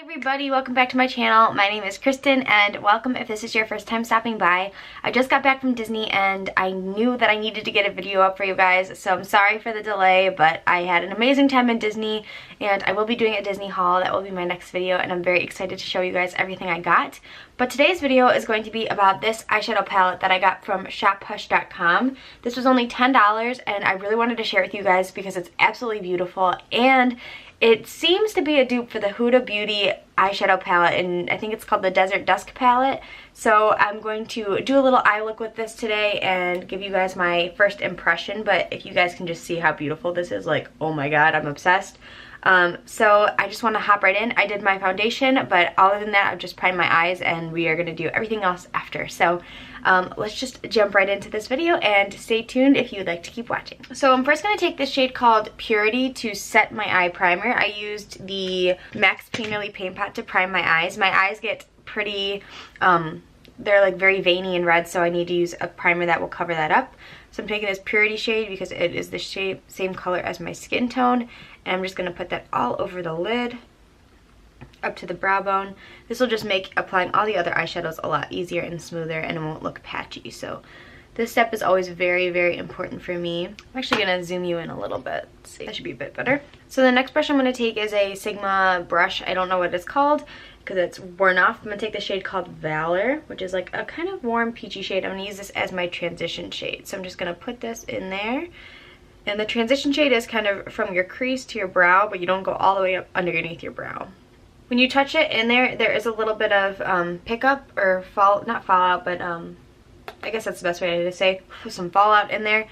Everybody, welcome back to my channel. My name is Kristen and welcome if this is your first time stopping by. I just got back from Disney and I knew that I needed to get a video up for you guys, so I'm sorry for the delay, but I had an amazing time in Disney and I will be doing a Disney haul. That will be my next video and I'm very excited to show you guys everything I got. But today's video is going to be about this eyeshadow palette that I got from shophush.com. This was only $10 and I really wanted to share it with you guys because it's absolutely beautiful and it seems to be a dupe for the Huda Beauty eyeshadow palette, and I think it's called the Desert Dusk palette. So I'm going to do a little eye look with this today and give you guys my first impression, but if you guys can just see how beautiful this is, like, oh my god, I'm obsessed. So I just want to hop right in. I did my foundation, but other than that, I've just primed my eyes and we are going to do everything else after. So let's just jump right into this video and stay tuned if you'd like to keep watching. So I'm first going to take this shade called Purity to set my eye primer. I used the Max Painterly Paint Pot to prime my eyes. My eyes get pretty, they're like very veiny and red, so I need to use a primer that will cover that up. So I'm taking this Purity shade because it is the shade, same color as my skin tone. And I'm just going to put that all over the lid, up to the brow bone. This will just make applying all the other eyeshadows a lot easier and smoother and it won't look patchy. So this step is always very, very important for me. I'm actually going to zoom you in a little bit. Let's see, that should be a bit better. So the next brush I'm going to take is a Sigma brush. I don't know what it's called because it's worn off. I'm going to take the shade called Valor, which is like a kind of warm peachy shade. I'm going to use this as my transition shade. So I'm just going to put this in there. And the transition shade is kind of from your crease to your brow, but you don't go all the way up underneath your brow. When you touch it in there, there is a little bit of pickup or not fallout, but I guess that's the best way to say, some fallout in there.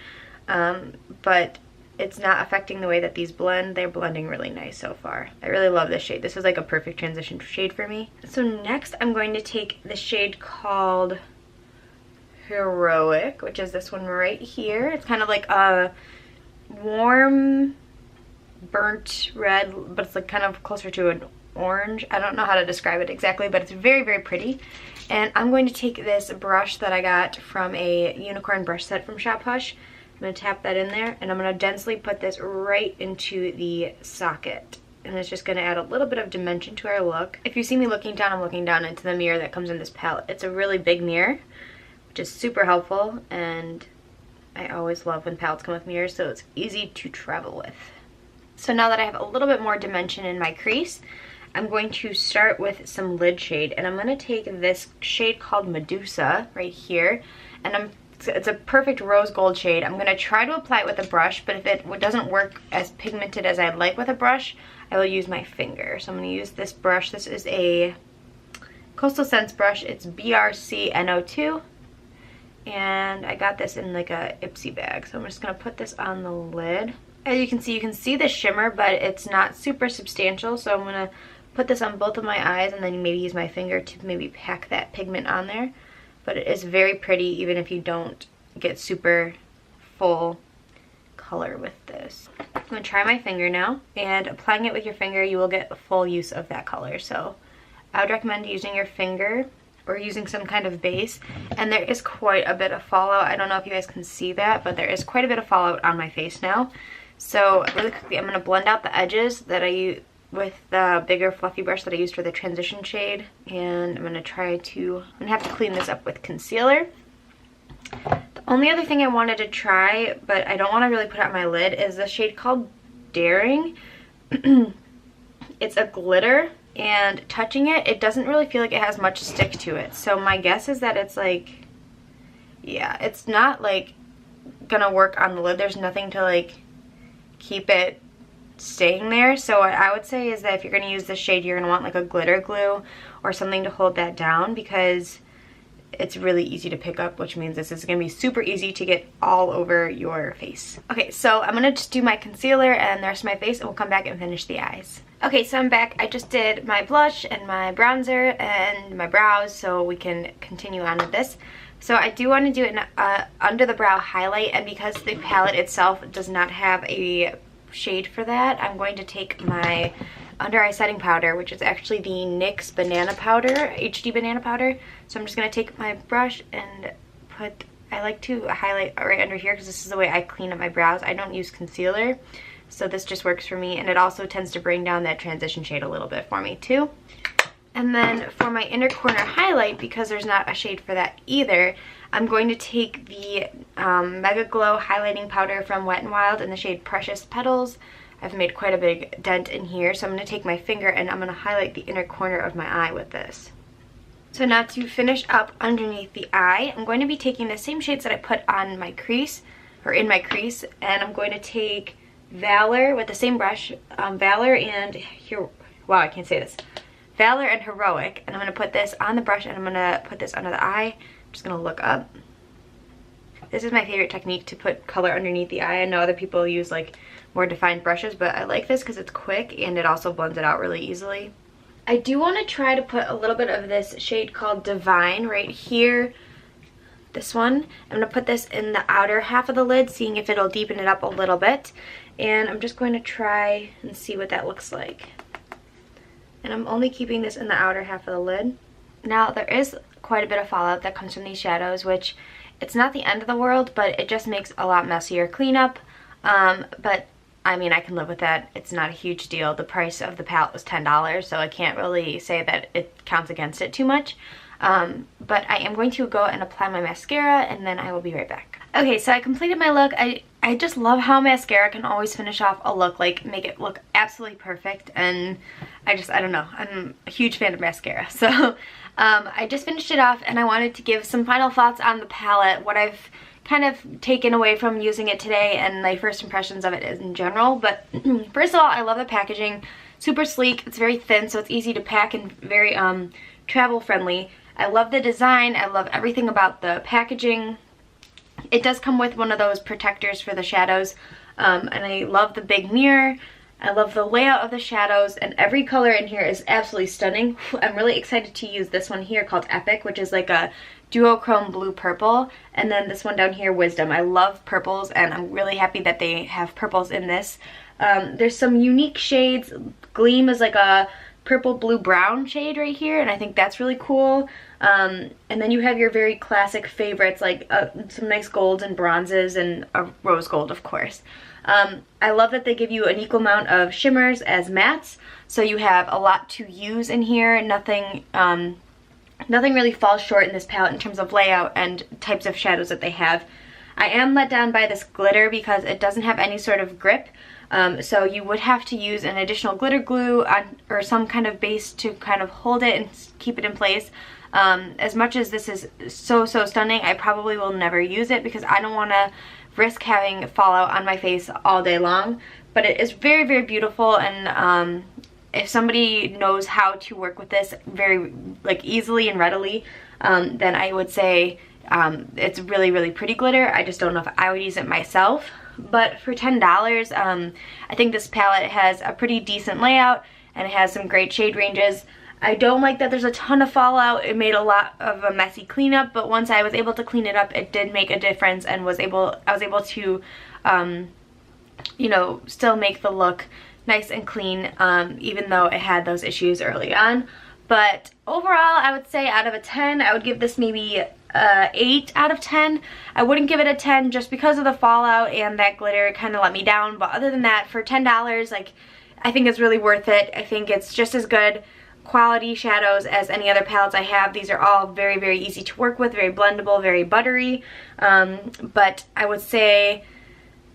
But it's not affecting the way that these blend. They're blending really nice so far. I really love this shade. This is like a perfect transition shade for me. So next I'm going to take the shade called Heroic, which is this one right here. It's kind of like a warm burnt red, but it's like kind of closer to an orange. I don't know how to describe it exactly, but it's very, very pretty. And I'm going to take this brush that I got from a unicorn brush set from shophush. I'm going to tap that in there and I'm going to densely put this right into the socket. And it's just going to add a little bit of dimension to our look. If you see me looking down, I'm looking down into the mirror that comes in this palette. It's a really big mirror, which is super helpful, and I always love when palettes come with mirrors, so it's easy to travel with. So now that I have a little bit more dimension in my crease, I'm going to start with some lid shade, and I'm going to take this shade called Medusa right here, and it's a perfect rose gold shade. I'm going to try to apply it with a brush, but if it doesn't work as pigmented as I'd like with a brush, I will use my finger. So I'm going to use this brush. This is a Coastal Scents brush. It's BRC-N02. And I got this in like a Ipsy bag, so I'm just going to put this on the lid. As you can see the shimmer, but it's not super substantial, so I'm going to put this on both of my eyes and then maybe use my finger to maybe pack that pigment on there. But it is very pretty even if you don't get super full color with this. I'm going to try my finger now, and applying it with your finger you will get full use of that color. So I would recommend using your finger or using some kind of base, and there is quite a bit of fallout. I don't know if you guys can see that, but there is quite a bit of fallout on my face now. So really quickly I'm going to blend out the edges that I use with the bigger fluffy brush that I used for the transition shade, and I'm going to have to clean this up with concealer. The only other thing I wanted to try, but I don't want to really put on my lid, is the shade called Daring. It's a glitter, and touching it, it doesn't really feel like it has much stick to it. So my guess is that it's like, yeah, it's not like gonna work on the lid. There's nothing to like keep it staying there. So what I would say is that if you're gonna use this shade, you're gonna want like a glitter glue or something to hold that down, because it's really easy to pick up, which means this is going to be super easy to get all over your face. Okay, so I'm going to just do my concealer and the rest of my face, and we'll come back and finish the eyes. Okay, so I'm back. I just did my blush and my bronzer and my brows, so we can continue on with this. So I do want to do an under the brow highlight, and because the palette itself does not have a shade for that, I'm going to take my under eye setting powder, which is actually the NYX banana powder, HD banana powder. So I'm just going to take my brush and I like to highlight right under here because this is the way I clean up my brows. I don't use concealer. so this just works for me, and it also tends to bring down that transition shade a little bit for me too. And then for my inner corner highlight, because there's not a shade for that either, I'm going to take the Mega Glow highlighting powder from Wet n Wild in the shade Precious Petals. I've made quite a big dent in here, so I'm going to take my finger and I'm going to highlight the inner corner of my eye with this. So now to finish up underneath the eye, I'm going to be taking the same shades that I put on my crease, or in my crease, and I'm going to take Valor with the same brush, Valor and here, wow, I can't say this. Valor and Heroic, and I'm going to put this on the brush and I'm going to put this under the eye. I'm just going to look up. This is my favorite technique to put color underneath the eye. I know other people use like more defined brushes, but I like this because it's quick and it also blends it out really easily. I do want to try to put a little bit of this shade called Divine right here. This one. I'm going to put this in the outer half of the lid, seeing if it'll deepen it up a little bit. And I'm just going to try and see what that looks like. And I'm only keeping this in the outer half of the lid. Now there is quite a bit of fallout that comes from these shadows, which it's not the end of the world, but it just makes a lot messier cleanup. But I mean, I can live with that. It's not a huge deal. The price of the palette was $10, so I can't really say that it counts against it too much. But I am going to go and apply my mascara, and then I will be right back. Okay, so I completed my look. I just love how mascara can always finish off a look, like make it look absolutely perfect, and I don't know, I'm a huge fan of mascara. So I just finished it off, and I wanted to give some final thoughts on the palette, what I've kind of taken away from using it today, and my first impressions of it in general. But first of all, I love the packaging. Super sleek, it's very thin, so it's easy to pack and very travel friendly. I love the design, I love everything about the packaging. It does come with one of those protectors for the shadows, and I love the big mirror. I love the layout of the shadows, and every color in here is absolutely stunning. I'm really excited to use this one here called Epic, which is like a duochrome blue purple, and then this one down here, Wisdom. I love purples, and I'm really happy that they have purples in this. There's some unique shades. Gleam is like a purple blue brown shade right here, and I think that's really cool. And then you have your very classic favorites, like some nice golds and bronzes, and a rose gold, of course. I love that they give you an equal amount of shimmers as mattes, so you have a lot to use in here. Nothing really falls short in this palette in terms of layout and types of shadows that they have. I am let down by this glitter because it doesn't have any sort of grip, so you would have to use an additional glitter glue or some kind of base to kind of hold it and keep it in place. As much as this is so stunning, I probably will never use it because I don't want to risk having fallout on my face all day long. But it is very beautiful, and if somebody knows how to work with this very easily and readily, then I would say it's really pretty glitter. I just don't know if I would use it myself. But for $10, I think this palette has a pretty decent layout, and it has some great shade ranges. I don't like that there's a ton of fallout. It made a lot of a messy cleanup, but once I was able to clean it up, it did make a difference, and I was able to you know, still make the look nice and clean, even though it had those issues early on. But overall, I would say out of a 10, I would give this maybe 8 out of 10. I wouldn't give it a 10 just because of the fallout and that glitter kind of let me down. But other than that, for $10, like, I think it's really worth it. I think it's just as good quality shadows as any other palettes I have. These are all very easy to work with, very blendable, very buttery. But I would say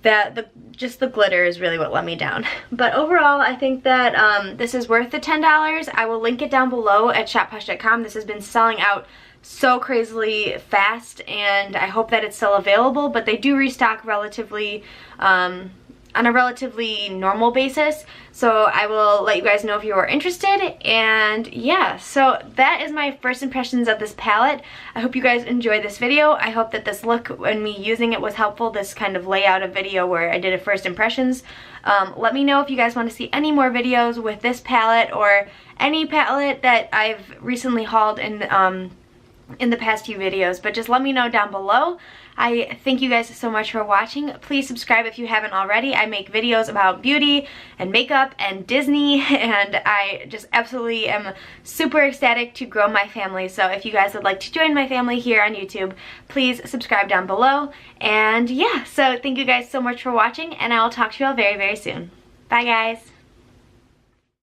that just the glitter is really what let me down. But overall, I think that this is worth the $10. I will link it down below at shophush.com. This has been selling out so crazily fast, and I hope that it's still available, but they do restock relatively on a relatively normal basis, so I will let you guys know if you are interested. And yeah, so that is my first impressions of this palette. I hope you guys enjoyed this video. I hope that this look and me using it was helpful, this kind of layout of video where I did a first impressions. Let me know if you guys want to see any more videos with this palette or any palette that I've recently hauled in in the past few videos, but just let me know down below. I thank you guys so much for watching. Please subscribe if you haven't already. I make videos about beauty and makeup and Disney, and I just absolutely am super ecstatic to grow my family. So if you guys would like to join my family here on YouTube, please subscribe down below. And yeah, so thank you guys so much for watching, and I will talk to you all very, very soon. Bye guys.